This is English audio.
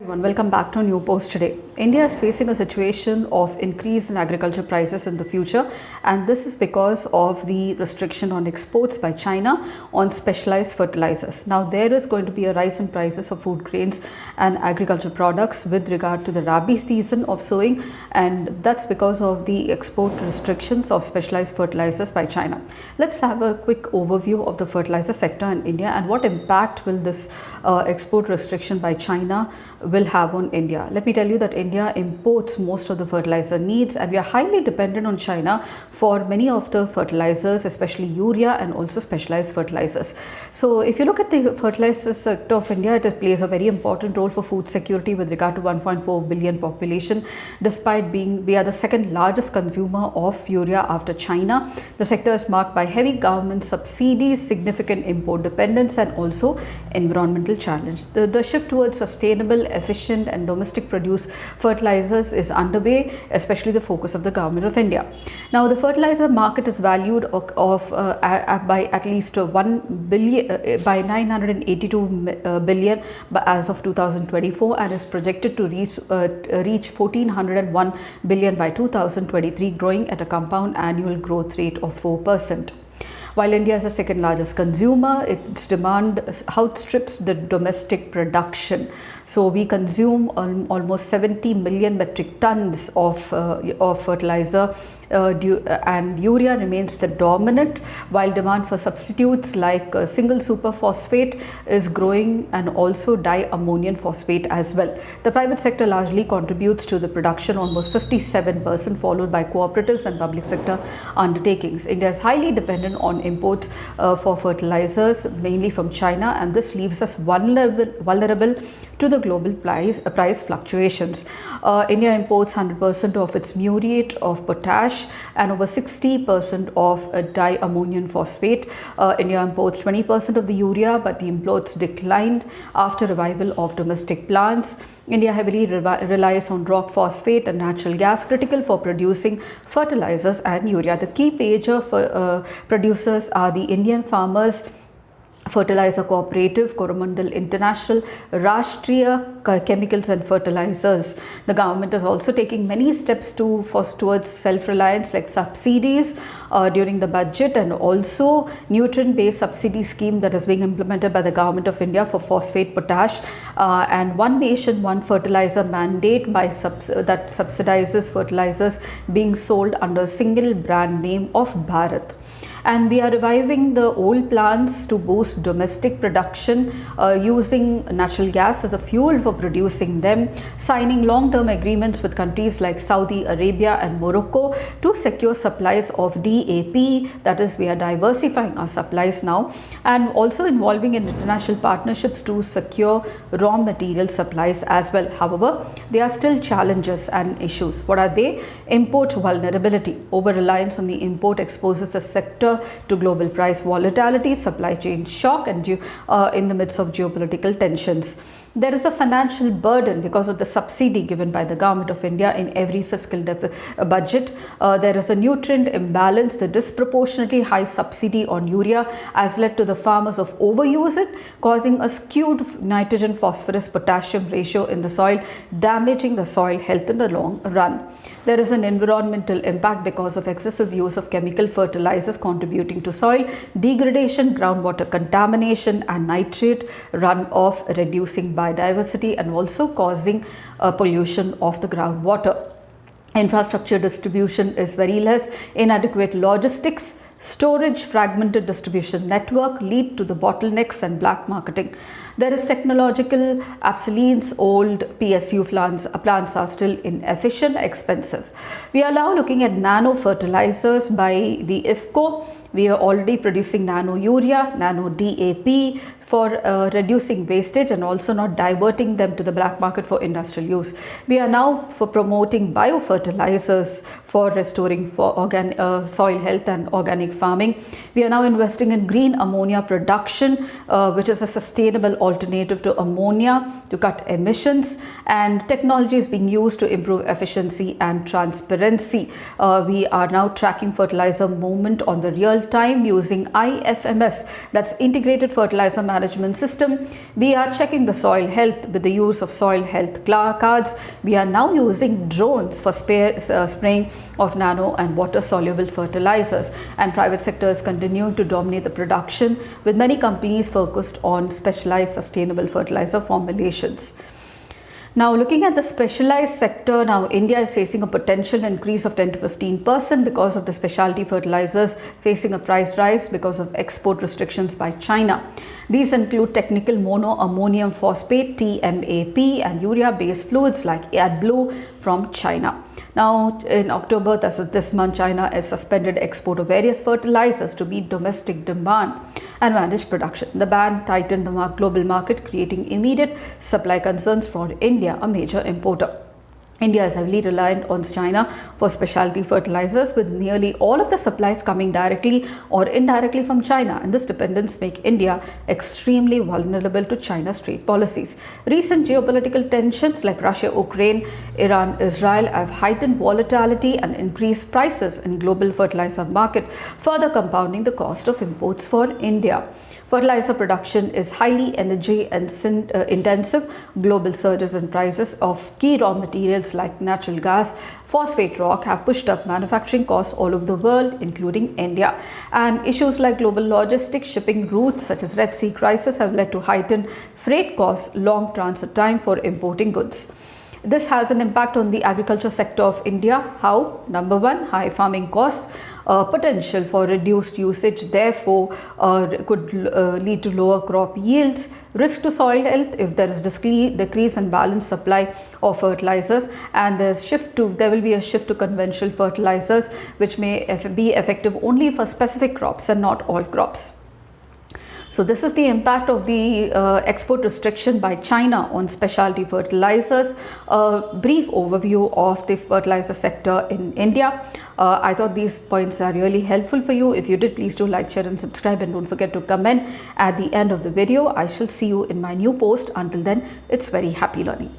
Welcome back to a new post today. India is facing a situation of increase in agriculture prices in the future, and this is because of the restriction on exports by China on specialized fertilizers. Now there is going to be a rise in prices of food grains and agriculture products with regard to the rabi season of sowing, and that's because of the export restrictions of specialized fertilizers by China. Let's have a quick overview of the fertilizer sector in India and what impact will this export restriction by China will have on India. Let me tell you that India imports most of the fertilizer needs, and we are highly dependent on China for many of the fertilizers, especially urea and also specialized fertilizers. So if you look at the fertilizer sector of India, it plays a very important role for food security with regard to 1.4 billion population. Despite being we are the second largest consumer of urea after China, the sector is marked by heavy government subsidies, significant import dependence, and also environmental challenge. The shift towards sustainable, efficient and domestic produce fertilizers is underway, especially the focus of the government of India. Now the fertilizer market is valued by at least 1 billion by 982 billion as of 2024, and is projected to reach 1401 billion by 2023, growing at a compound annual growth rate of 4%. While India is the second largest consumer, its demand outstrips the domestic production. So we consume almost 70 million metric tons of fertilizer, and urea remains the dominant, while demand for substitutes like single super phosphate is growing, and also diammonium phosphate as well. The private sector largely contributes to the production, almost 57%, followed by cooperatives and public sector undertakings. India is highly dependent on imports for fertilizers, mainly from China, and this leaves us vulnerable to the global price fluctuations. India imports 100% of its muriate of potash and over 60% of diammonium phosphate. India imports 20% of the urea, but the imports declined after revival of domestic plants. India heavily relies on rock phosphate and natural gas, critical for producing fertilizers and urea. The key major producers are the Indian Farmers Fertilizer Cooperative, Coromandel International, Rashtriya Chemicals and Fertilizers. The government is also taking many steps towards self-reliance, like subsidies during the budget, and also nutrient-based subsidy scheme that is being implemented by the government of India for phosphate, potash, and one nation, one fertilizer mandate that subsidizes fertilizers being sold under a single brand name of Bharat. And we are reviving the old plants to boost domestic production using natural gas as a fuel for producing them, signing long-term agreements with countries like Saudi Arabia and Morocco to secure supplies of DAP. That is, we are diversifying our supplies now, and also involving in international partnerships to secure raw material supplies as well. However, there are still challenges and issues. What are they? Import vulnerability. Over-reliance on the import exposes the sector to global price volatility, supply chain shock, and in the midst of geopolitical tensions. There is a financial burden because of the subsidy given by the government of India in every fiscal budget. There is a nutrient imbalance. The disproportionately high subsidy on urea has led to the farmers of overuse it, causing a skewed nitrogen, phosphorus, potassium ratio in the soil, damaging the soil health in the long run. There is an environmental impact because of excessive use of chemical fertilizers, contributing to soil degradation, groundwater contamination, and nitrate runoff, reducing biodiversity and also causing pollution of the groundwater. Infrastructure distribution is very less. Inadequate logistics, storage, fragmented distribution network lead to the bottlenecks and black marketing. There is technological obsolescence. Old PSU plants are still inefficient, expensive. We are now looking at nano fertilizers by the IFCO. We are already producing nano urea, nano DAP for reducing wastage and also not diverting them to the black market for industrial use. We are now promoting biofertilizers for restoring soil health and organic farming. We are now investing in green ammonia production, which is a sustainable alternative to ammonia to cut emissions, and technology is being used to improve efficiency and transparency. We are now tracking fertilizer movement on the real time using IFMS, that's Integrated Fertilizer Management System. We are checking the soil health with the use of soil health cards. We are now using drones for spraying of nano and water soluble fertilizers, and private sector is continuing to dominate the production with many companies focused on specialized sustainable fertilizer formulations. Now, looking at the specialized sector, now India is facing a potential increase of 10 to 15% because of the specialty fertilizers facing a price rise because of export restrictions by China. These include technical monoammonium phosphate TMAP and urea-based fluids like AdBlue from China. Now, in October, that's this month, China has suspended export of various fertilizers to meet domestic demand and manage production. The ban tightened the global market, creating immediate supply concerns for India, a major importer. India is heavily reliant on China for specialty fertilizers, with nearly all of the supplies coming directly or indirectly from China, and this dependence makes India extremely vulnerable to China's trade policies. Recent geopolitical tensions like Russia, Ukraine, Iran, Israel have heightened volatility and increased prices in global fertilizer market, further compounding the cost of imports for India. Fertilizer production is highly energy and intensive. Global surges in prices of key raw materials like natural gas, phosphate rock have pushed up manufacturing costs all over the world, including India. And issues like global logistics, shipping routes such as Red Sea crisis have led to heightened freight costs, long transit time for importing goods. This has an impact on the agriculture sector of India. How? Number one, high farming costs. Potential for reduced usage, therefore, could lead to lower crop yields, risk to soil health if there is decrease in balanced supply of fertilizers, and there will be a shift to conventional fertilizers, which may be effective only for specific crops and not all crops. So this is the impact of the export restriction by China on specialty fertilizers. A brief overview of the fertilizer sector in India. I thought these points are really helpful for you. If you did, please do like, share and subscribe, and don't forget to comment at the end of the video. I shall see you in my new post. Until then, it's very happy learning.